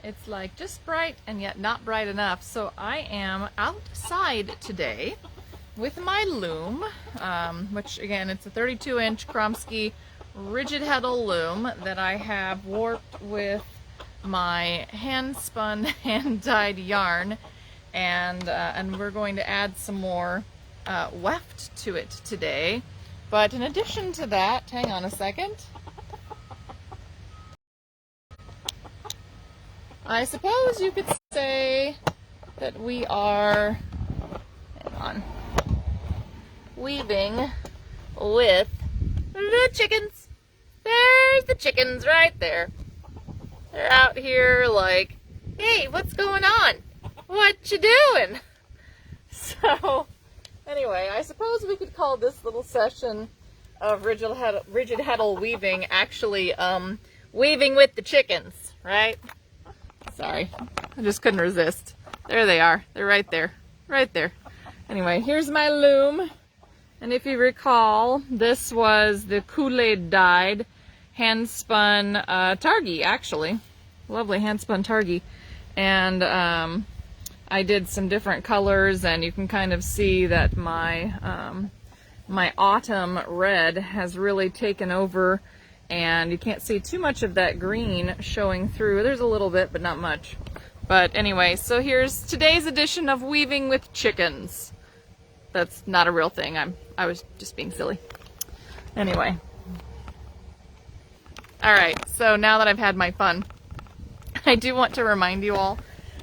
It's like just bright and yet not bright enough. So I am outside today with my loom, which again, it's a 32-inch Kromski rigid heddle loom that I have warped with my hand-spun, hand-dyed yarn, and we're going to add some more weft to it today. But in addition to that, hang on a second. I suppose you could say that we are, hang on, weaving with the chickens. There's the chickens right there. They're out here like, hey, what's going on? What you doing? So, anyway, I suppose we could call this little session of rigid heddle weaving actually weaving with the chickens, right? Sorry, I just couldn't resist. There they are. They're right there. Right there. Anyway, here's my loom. And if you recall, this was the Kool-Aid dyed hand-spun targhee, actually. Lovely hand-spun targhee. And I did some different colors, and you can kind of see that my my autumn red has really taken over, and you can't see too much of that green showing through. There's a little bit, but not much. But anyway, so here's today's edition of Weaving with Chickens. That's not a real thing. I was just being silly. Anyway. Alright, so now that I've had my fun, I do want to remind you all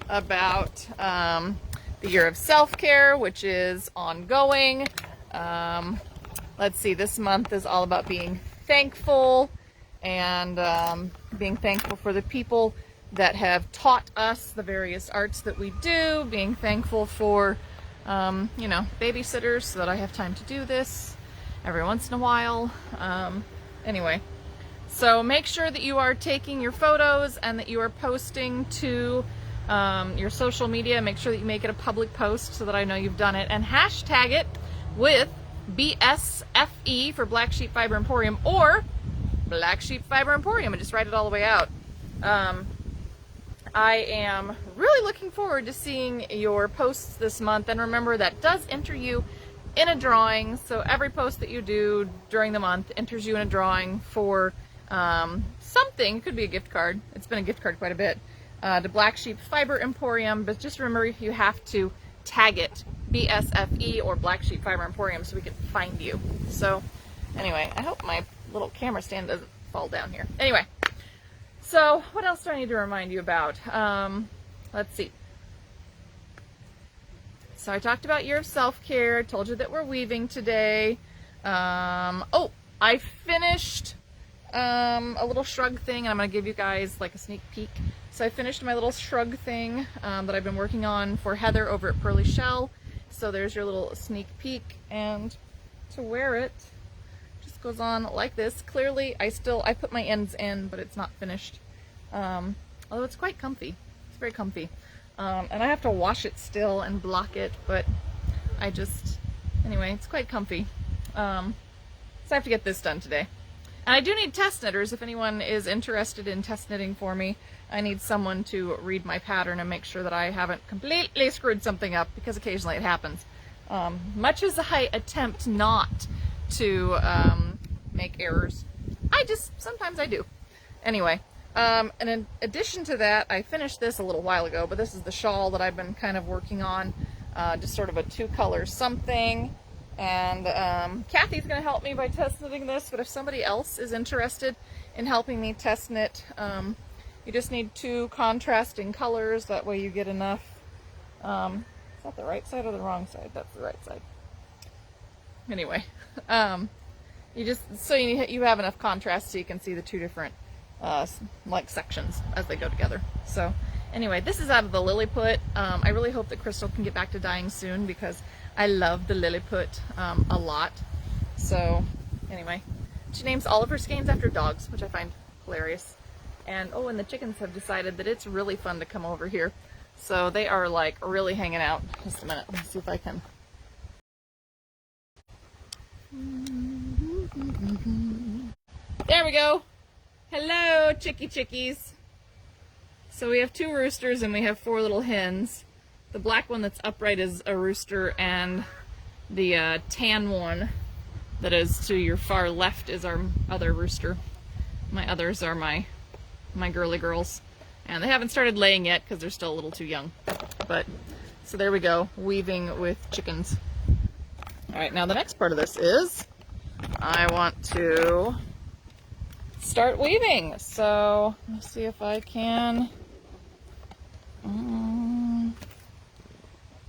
about the Year of Self-Care, which is ongoing. Let's see, this month is all about being thankful and being thankful for the people that have taught us the various arts that we do, being thankful for you know, babysitters so that I have time to do this every once in a while. Anyway, so make sure that you are taking your photos and that you are posting to your social media. Make sure that you make it a public post so that I know you've done it, and hashtag it with BSFE for Black Sheep Fiber Emporium or Black Sheep Fiber Emporium, and just write it all the way out. I am really looking forward to seeing your posts this month, and remember that does enter you in a drawing. So every post that you do during the month enters you in a drawing for something. It could be a gift card. It's been a gift card quite a bit. To Black Sheep Fiber Emporium, but just remember you have to tag it BSFE or Black Sheep Fiber Emporium so we can find you. So anyway, I hope my little camera stand doesn't fall down here. Anyway, so what else do I need to remind you about? Let's see. So I talked about Year of Self-Care. I told you that we're weaving today. Oh, I finished a little shrug thing, and I'm going to give you guys like a sneak peek. So I finished my little shrug thing that I've been working on for Heather over at Pearly Shell. So there's your little sneak peek, and to wear it, just goes on like this. Clearly, I put my ends in, but it's not finished. Although it's quite comfy. It's very comfy. And I have to wash it still and block it, but anyway, it's quite comfy. So I have to get this done today. And I do need test knitters. If anyone is interested in test knitting for me, I need someone to read my pattern and make sure that I haven't completely screwed something up, because occasionally it happens. Much as I attempt not to make errors, sometimes I do. Anyway, and in addition to that, I finished this a little while ago, but this is the shawl that I've been kind of working on, just sort of a two-color something. And Kathy's going to help me by test knitting this, but if somebody else is interested in helping me test knit, you just need two contrasting colors. That way you get enough. Is that the right side or the wrong side? That's the right side. Anyway, you have enough contrast so you can see the two different like sections as they go together. So anyway, this is out of the Lilliput. I really hope that Crystal can get back to dyeing soon, because I love the Lilliput a lot. So anyway, she names all of her skeins after dogs, which I find hilarious. And oh, and the chickens have decided that it's really fun to come over here. So they are like really hanging out. Just a minute, let me see if I can. There we go. Hello, chickies. So we have 2 roosters and we have 4 little hens. The black one that's upright is a rooster, and the tan one that is to your far left is our other rooster. My others are my girly girls. And they haven't started laying yet because they're still a little too young. But, so there we go, weaving with chickens. Alright, now the next part of this is, I want to start weaving. So, let's see if I can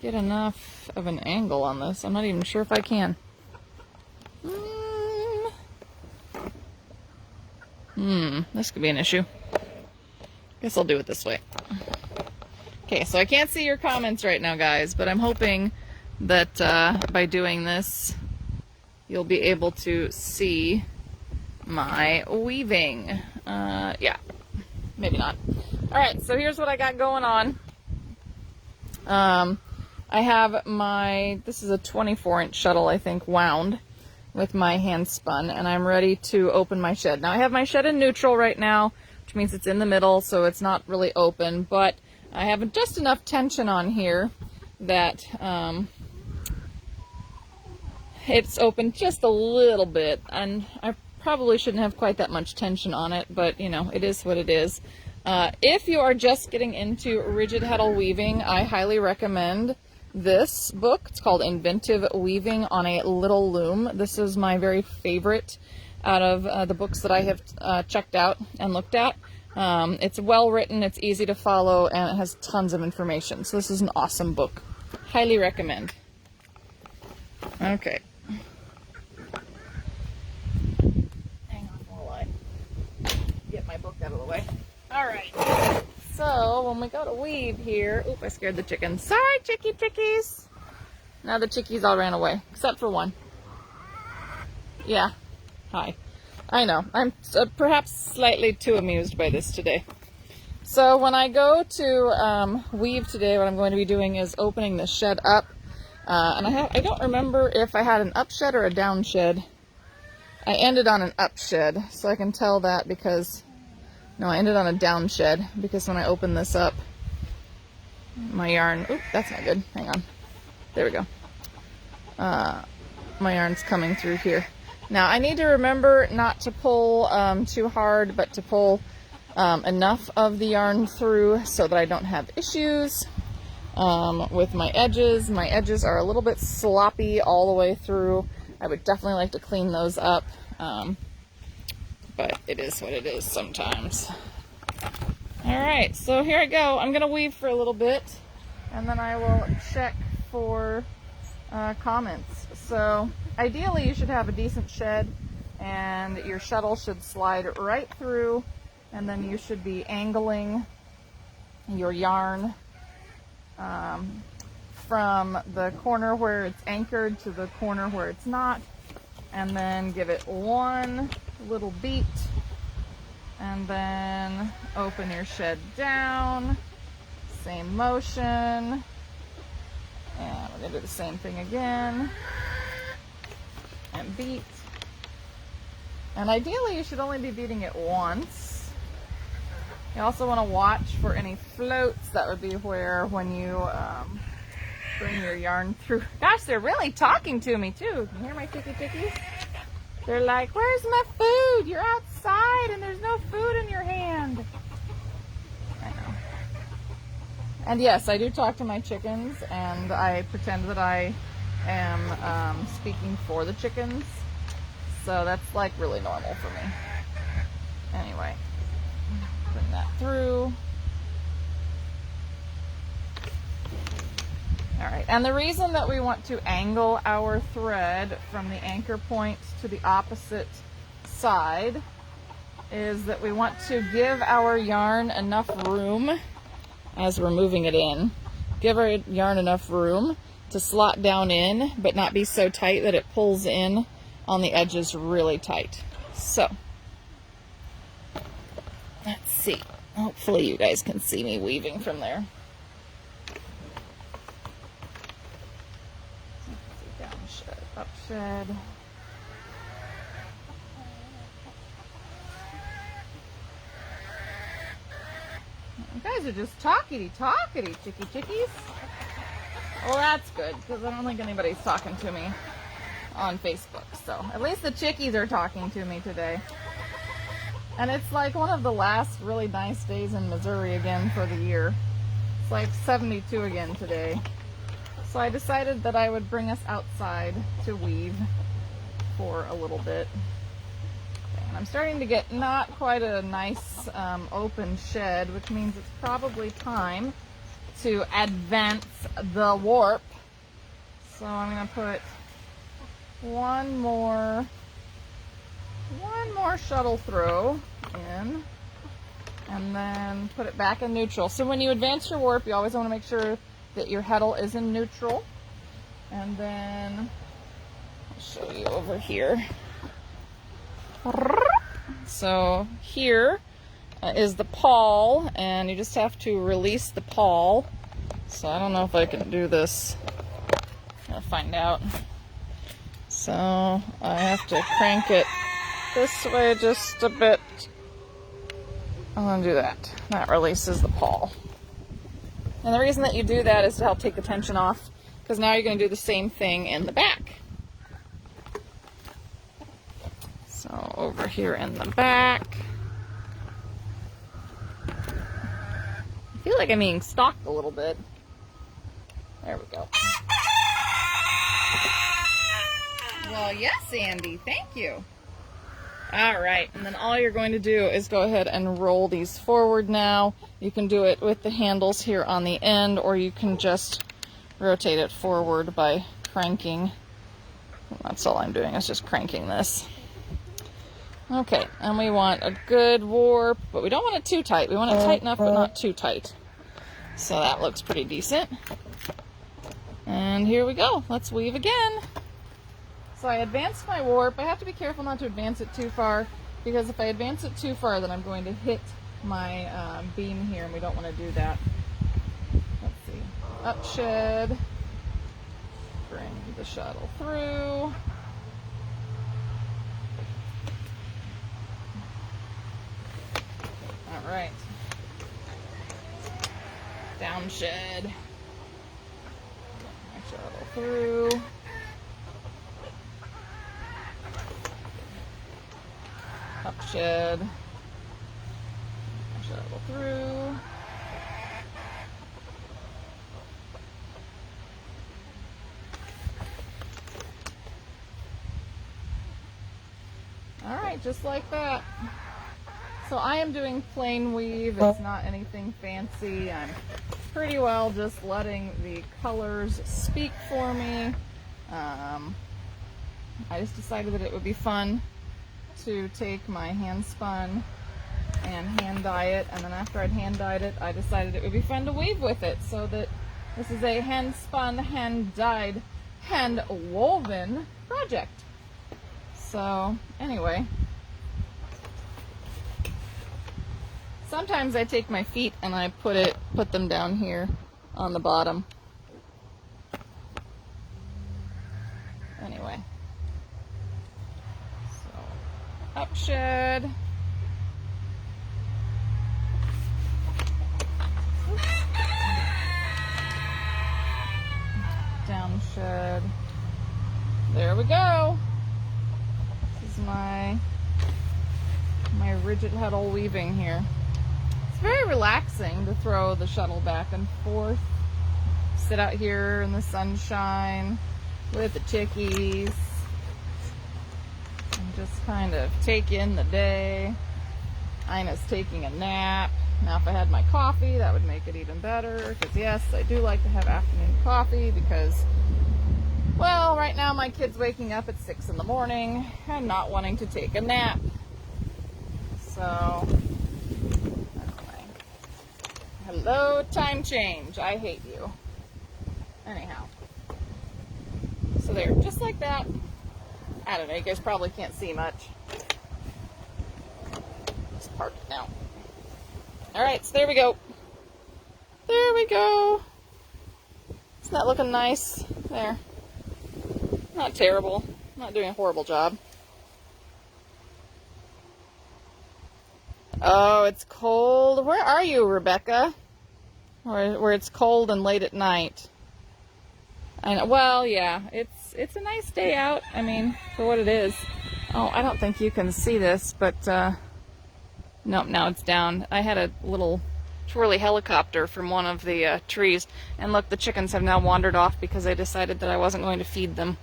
get enough of an angle on this. I'm not even sure if I can. This could be an issue. Guess I'll do it this way. Okay, so I can't see your comments right now, guys, but I'm hoping that by doing this, you'll be able to see my weaving. Yeah, maybe not. Alright, so here's what I got going on. I have this is a 24-inch shuttle, I think, wound with my hand spun, and I'm ready to open my shed. Now I have my shed in neutral right now, which means it's in the middle, so it's not really open, but I have just enough tension on here that it's open just a little bit, and I probably shouldn't have quite that much tension on it, but you know, it is what it is. If you are just getting into rigid heddle weaving, I highly recommend this book. It's called Inventive Weaving on a Little Loom. This is my very favorite out of the books that I have checked out and looked at. It's well written, it's easy to follow, and it has tons of information. So this is an awesome book. Highly recommend. Okay. Hang on while I get my book out of the way. Alright. So when we go to weave here, oop, I scared the chickens. Sorry, chickies. Now the chickies all ran away, except for one. Yeah. Hi. I know. I'm perhaps slightly too amused by this today. So when I go to weave today, what I'm going to be doing is opening the shed up. And I don't remember if I had an up shed or a down shed. I ended on an up shed, so I can tell that because... No, I ended on a down shed because when I open this up, my yarn... Oop, that's not good. Hang on. There we go. My yarn's coming through here. Now, I need to remember not to pull too hard, but to pull enough of the yarn through so that I don't have issues with my edges. My edges are a little bit sloppy all the way through. I would definitely like to clean those up. But it is what it is sometimes. Alright, so here I go. I'm going to weave for a little bit, and then I will check for comments. So, ideally you should have a decent shed, and your shuttle should slide right through, and then you should be angling your yarn from the corner where it's anchored to the corner where it's not, and then give it one little beat, and then open your shed down, same motion, and we're going to do the same thing again, and beat. And ideally you should only be beating it once. You also want to watch for any floats. That would be where when you bring your yarn through. Gosh, they're really talking to me too. Can you hear my chickies? They're like, where's my food? You're outside and there's no food in your hand. I know. And yes, I do talk to my chickens, and I pretend that I am speaking for the chickens. So that's like really normal for me. Anyway, bring that through. Alright, and the reason that we want to angle our thread from the anchor point to the opposite side is that we want to give our yarn enough room, as we're moving it in, give our yarn enough room to slot down in, but not be so tight that it pulls in on the edges really tight. So, let's see. Hopefully you guys can see me weaving from there. Up shed. You guys are just talkity, chickies. Well, that's good, because I don't think anybody's talking to me on Facebook. So at least the chickies are talking to me today. And it's like one of the last really nice days in Missouri again for the year. It's like 72 again today. So I decided that I would bring us outside to weave for a little bit. And I'm starting to get not quite a nice open shed, which means it's probably time to advance the warp. So I'm going to put one more shuttle throw in, and then put it back in neutral. So when you advance your warp, you always want to make sure that your heddle is in neutral. And then I'll show you over here. So here is the pawl, and you just have to release the pawl. So I don't know if I can do this. I'll find out. So I have to crank it this way just a bit. I'm going to do that. That releases the pawl. And the reason that you do that is to help take the tension off, because now you're going to do the same thing in the back. So over here in the back. I feel like I'm being stalked a little bit. There we go. Well, yes, Andy. Thank you. All right, and then all you're going to do is go ahead and roll these forward now. You can do it with the handles here on the end, or you can just rotate it forward by cranking. That's all I'm doing, is just cranking this. Okay, and we want a good warp, but we don't want it too tight. We want it tight enough, but not too tight. So that looks pretty decent. And here we go. Let's weave again. So I advanced my warp. I have to be careful not to advance it too far, because if I advance it too far, then I'm going to hit my beam here, and we don't want to do that. Let's see. Up shed. Bring the shuttle through. All right. Down shed. My shuttle through. Up shed. Shuttle through. All right, just like that. So I am doing plain weave. It's not anything fancy. I'm pretty well just letting the colors speak for me. I just decided that it would be fun to take my handspun and hand dye it, and then after I'd hand dyed it, I decided it would be fun to weave with it, so that this is a handspun, hand dyed, hand woven project. So anyway, sometimes I take my feet and I put them down here on the bottom. Anyway. Up shed. Down shed. There we go. This is my rigid heddle weaving here. It's very relaxing to throw the shuttle back and forth. Sit out here in the sunshine with the chickies. Just kind of take in the day. Ina's taking a nap. Now if I had my coffee, that would make it even better, because yes, I do like to have afternoon coffee, because, well, right now my kid's waking up at 6 in the morning and not wanting to take a nap. So, anyway. Hello, time change. I hate you. Anyhow. So there, just like that. I don't know, you guys probably can't see much. Just park it now. Alright, so there we go. There we go. Isn't that looking nice? There. Not terrible. Not doing a horrible job. Oh, it's cold. Where are you, Rebecca? Where it's cold and late at night. Well, yeah, it's a nice day out. I mean, for what it is. Oh, I don't think you can see this, but nope, now it's down. I had a little twirly helicopter from one of the trees, and look, the chickens have now wandered off because I decided that I wasn't going to feed them.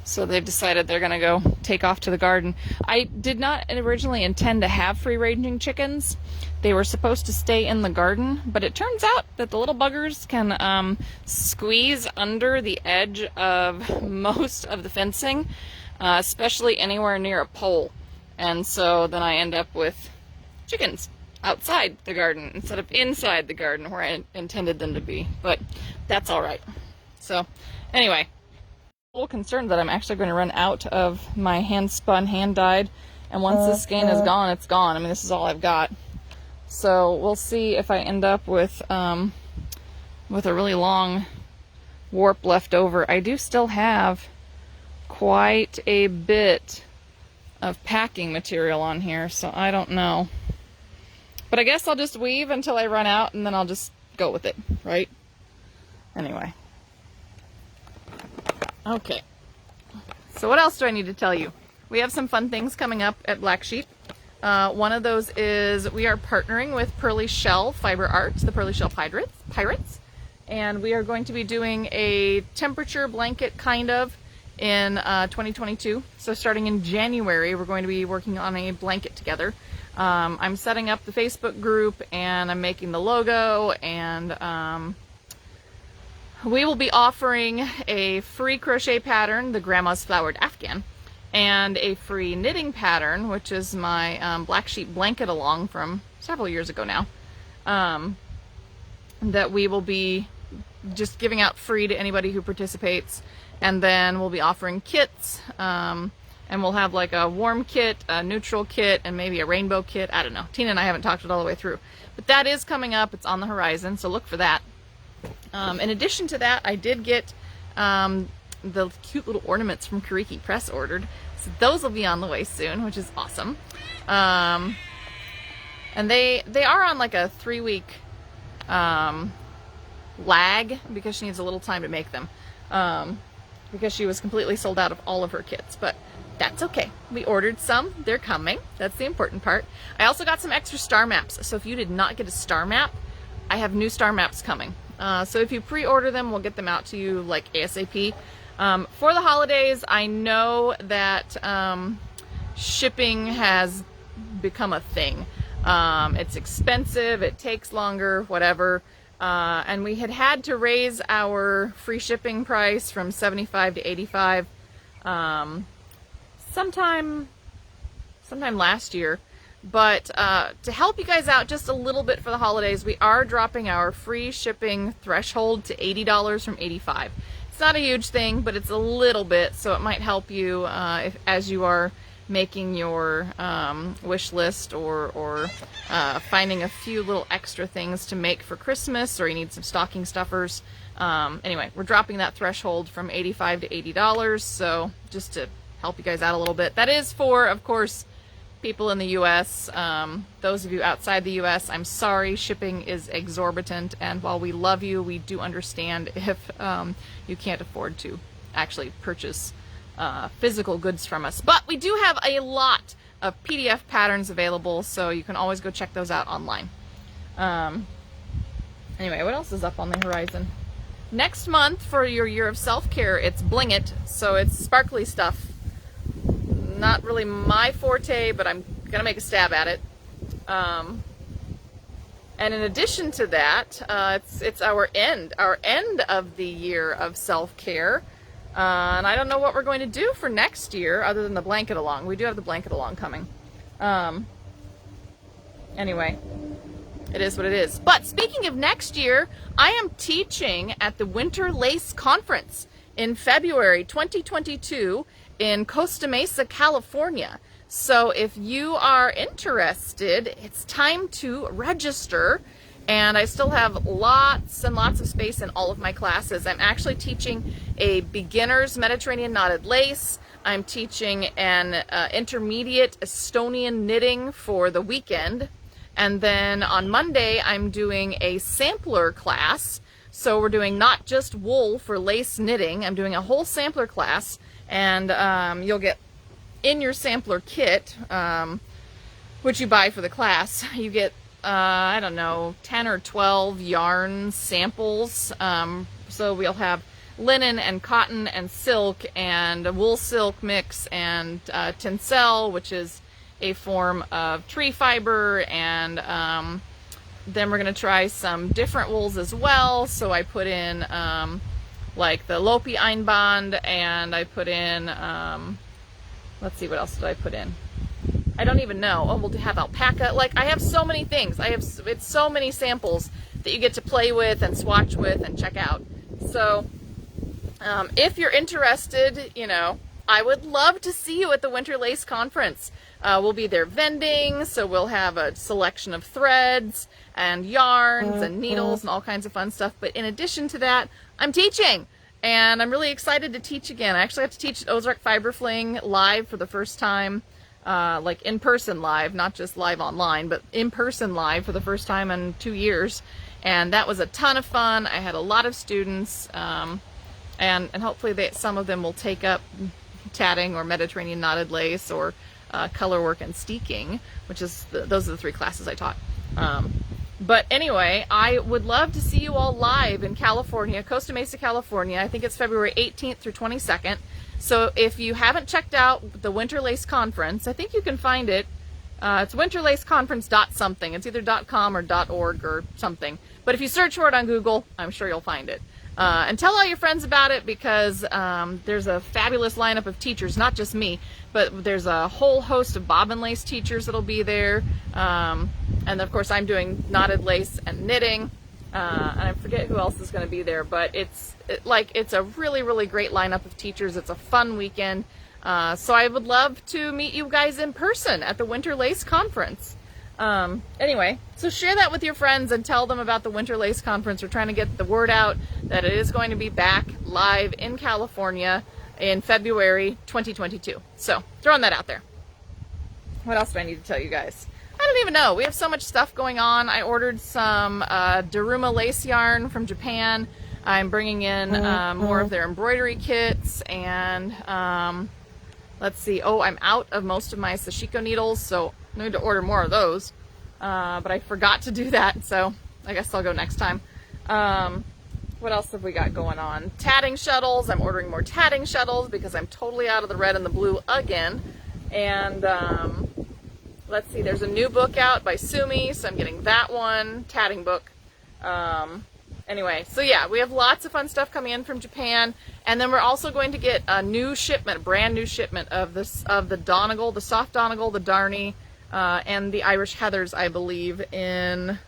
So they've decided they're going to go take off to the garden. I did not originally intend to have free-ranging chickens. They were supposed to stay in the garden, but it turns out that the little buggers can squeeze under the edge of most of the fencing, especially anywhere near a pole. And so then I end up with chickens outside the garden instead of inside the garden where I intended them to be. But that's all right. So anyway, a little concerned that I'm actually going to run out of my hand-spun, hand-dyed, and once this skein is gone, it's gone. I mean, this is all I've got. So we'll see if I end up with a really long warp left over. I do still have quite a bit of packing material on here, so I don't know. But I guess I'll just weave until I run out, and then I'll just go with it, right? Anyway. Okay. So what else do I need to tell you? We have some fun things coming up at Black Sheep. One of those is we are partnering with Pearly Shell Fiber Arts, the Pearly Shell Pirates, and we are going to be doing a temperature blanket kind of in 2022. So starting in January, we're going to be working on a blanket together. I'm setting up the Facebook group, and I'm making the logo, and we will be offering a free crochet pattern, the Grandma's Flowered Afghan, and a free knitting pattern, which is my Black Sheep blanket along from several years ago now, that we will be just giving out free to anybody who participates. And then we'll be offering kits, and we'll have like a warm kit, a neutral kit, and maybe a rainbow kit. I don't know. Tina and I haven't talked it all the way through. But that is coming up. It's on the horizon, so look for that. In addition to that, I did get the cute little ornaments from Kariki Press ordered. So those will be on the way soon, which is awesome. And they are on like a 3-week lag because she needs a little time to make them. Because she was completely sold out of all of her kits, but that's okay. We ordered some, they're coming. That's the important part. I also got some extra star maps, so if you did not get a star map, I have new star maps coming. So if you pre-order them, we'll get them out to you like ASAP. For the holidays, I know that shipping has become a thing. It's expensive, it takes longer, whatever. And we had to raise our free shipping price from $75 to $85 sometime last year. But to help you guys out just a little bit for the holidays, we are dropping our free shipping threshold to $80 from $85. It's not a huge thing, but it's a little bit, so it might help you as you are making your wish list or finding a few little extra things to make for Christmas, or you need some stocking stuffers. Anyway, we're dropping that threshold from $85 to $80, so just to help you guys out a little bit. That is for, of course, people in the U.S. Those of you outside the U.S., I'm sorry, shipping is exorbitant, and while we love you, we do understand if you can't afford to actually purchase physical goods from us. But we do have a lot of PDF patterns available, so you can always go check those out online. Anyway, what else is up on the horizon? Next month, for your year of self-care, it's Bling It, so it's sparkly stuff. Not really my forte, but I'm gonna make a stab at it. And in addition to that, it's our end of the year of self-care. And I don't know what we're going to do for next year other than the blanket along. We do have the blanket along coming. Anyway, it is what it is. But speaking of next year, I am teaching at the Winter Lace Conference in February 2022 in Costa Mesa, California. So if you are interested, it's time to register. And I still have lots and lots of space in all of my classes. I'm actually teaching a beginner's Mediterranean knotted lace. I'm teaching an intermediate Estonian knitting for the weekend. And then on Monday, I'm doing a sampler class. So we're doing not just wool for lace knitting. I'm doing a whole sampler class, and you'll get in your sampler kit, which you buy for the class, you get, I don't know, 10 or 12 yarn samples. So we'll have linen and cotton and silk and a wool silk mix and tencel, which is a form of tree fiber, and then we're going to try some different wools as well. So I put in like the Lopi Einband, and I put in, let's see, what else did I put in? I don't even know. Oh, we'll have alpaca. Like, I have so many things. It's so many samples that you get to play with and swatch with and check out. So if you're interested, you know, I would love to see you at the Winter Lace Conference. We'll be there vending, so we'll have a selection of threads and yarns and needles and all kinds of fun stuff. But in addition to that, I'm teaching, and I'm really excited to teach again. I actually have to teach at Ozark Fiber Fling live for the first time, like in-person live, not just live online, but in-person live for the first time in 2 years. And that was a ton of fun. I had a lot of students, and hopefully some of them will take up tatting or Mediterranean knotted lace or color work and steeking, which is those are the 3 classes I taught. But anyway, I would love to see you all live in California, Costa Mesa, California. I think it's February 18th through 22nd. So if you haven't checked out the Winter Lace Conference, I think you can find it. It's winterlaceconference.something. It's either .com or .org or something. But if you search for it on Google, I'm sure you'll find it. And tell all your friends about it, because there's a fabulous lineup of teachers, not just me, but there's a whole host of bobbin lace teachers that'll be there. And of course I'm doing knotted lace and knitting. And I forget who else is going to be there, but it's a really, really great lineup of teachers. It's a fun weekend. So I would love to meet you guys in person at the Winter Lace Conference. Anyway, so share that with your friends and tell them about the Winter Lace Conference. We're trying to get the word out that it is going to be back live in California in February 2022. So, throwing that out there. What else do I need to tell you guys? I don't even know. We have so much stuff going on. I ordered some Daruma lace yarn from Japan. I'm bringing in more of their embroidery kits, and let's see. Oh, I'm out of most of my sashiko needles, so I need to order more of those. But I forgot to do that, so I guess I'll go next time. What else have we got going on? Tatting shuttles. I'm ordering more tatting shuttles because I'm totally out of the red and the blue again. And let's see, there's a new book out by Sumi, so I'm getting that one, tatting book. Anyway, so yeah, we have lots of fun stuff coming in from Japan, and then we're also going to get a new shipment, brand new shipment of the Donegal, the soft Donegal, the Darney, and the Irish Heathers, I believe, in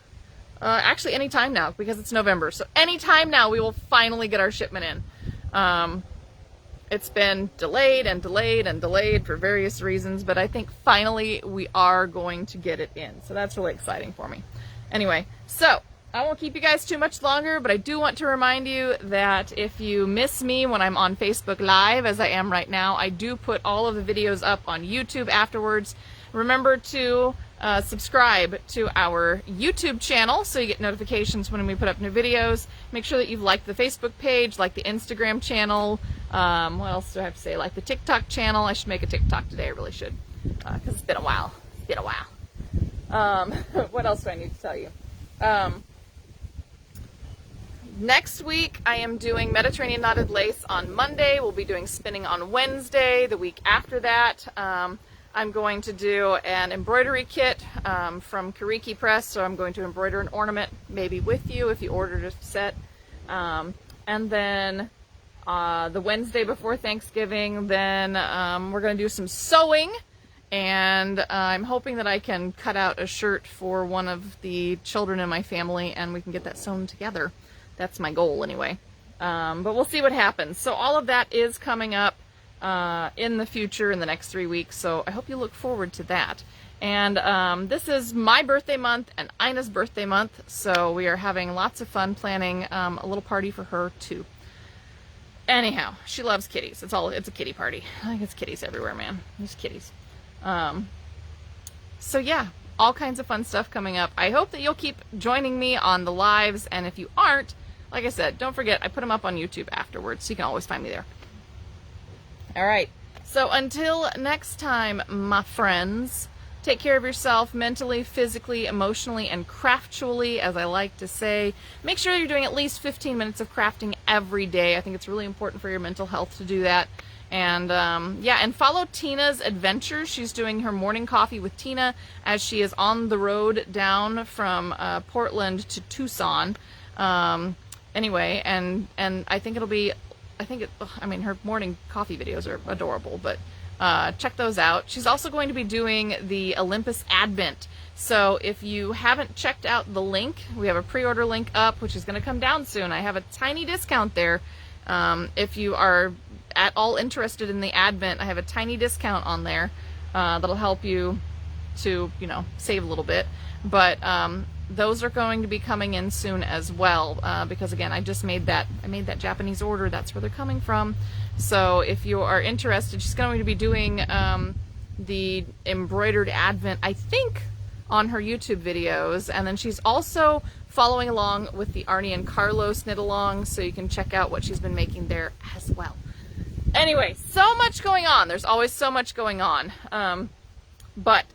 actually any time now, because it's November. So any time now we will finally get our shipment in. It's been delayed and delayed and delayed for various reasons, but I think finally we are going to get it in. So that's really exciting for me. Anyway, so I won't keep you guys too much longer, but I do want to remind you that if you miss me when I'm on Facebook Live, as I am right now, I do put all of the videos up on YouTube afterwards. Remember to subscribe to our YouTube channel so you get notifications when we put up new videos. Make sure that you've liked the Facebook page, like the Instagram channel. What else do I have to say? Like the TikTok channel. I should make a TikTok today. I really should, because it's been a while. It's been a while. What else do I need to tell you? Next week, I am doing Mediterranean knotted lace on Monday. We'll be doing spinning on Wednesday. The week after that, I'm going to do an embroidery kit from Kariki Press, so I'm going to embroider an ornament maybe with you if you ordered a set. And then the Wednesday before Thanksgiving, then we're going to do some sewing, and I'm hoping that I can cut out a shirt for one of the children in my family and we can get that sewn together. That's my goal anyway. But we'll see what happens. So all of that is coming up in the future in the next 3 weeks, so I hope you look forward to that. And this is my birthday month and Ina's birthday month, so we are having lots of fun planning a little party for her too. Anyhow, she loves kitties. It's a kitty party. I think it's kitties everywhere, man. There's kitties. So yeah, all kinds of fun stuff coming up. I hope that you'll keep joining me on the lives, and if you aren't, like I said, don't forget, I put them up on YouTube afterwards, so you can always find me there. All right, so until next time, my friends, take care of yourself mentally, physically, emotionally, and craftually, as I like to say. Make sure you're doing at least 15 minutes of crafting every day. I think it's really important for your mental health to do that. And yeah, and follow Tina's adventures. She's doing her morning coffee with Tina as she is on the road down from Portland to Tucson. Anyway, and I think it'll be, I mean, her morning coffee videos are adorable, but check those out. She's also going to be doing the Olympus Advent. So if you haven't checked out the link, we have a pre-order link up, which is going to come down soon. I have a tiny discount there. If you are at all interested in the Advent, I have a tiny discount on there that'll help you to, you know, save a little bit. But those are going to be coming in soon as well, because again, I made that Japanese order. That's where they're coming from. So if you are interested, she's going to be doing the embroidered Advent, I think, on her YouTube videos, and then she's also following along with the Arnie and Carlos knit along, so you can check out what she's been making there as well. Anyway, so much going on. There's always so much going on. But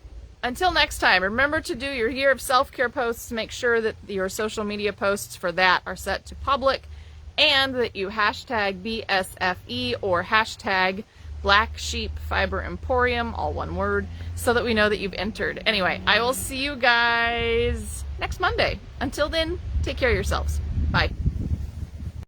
until next time, remember to do your Year of Self-Care posts. Make sure that your social media posts for that are set to public, and that you hashtag BSFE or hashtag Black Sheep Fiber Emporium, all one word, so that we know that you've entered. Anyway, I will see you guys next Monday. Until then, take care of yourselves. Bye.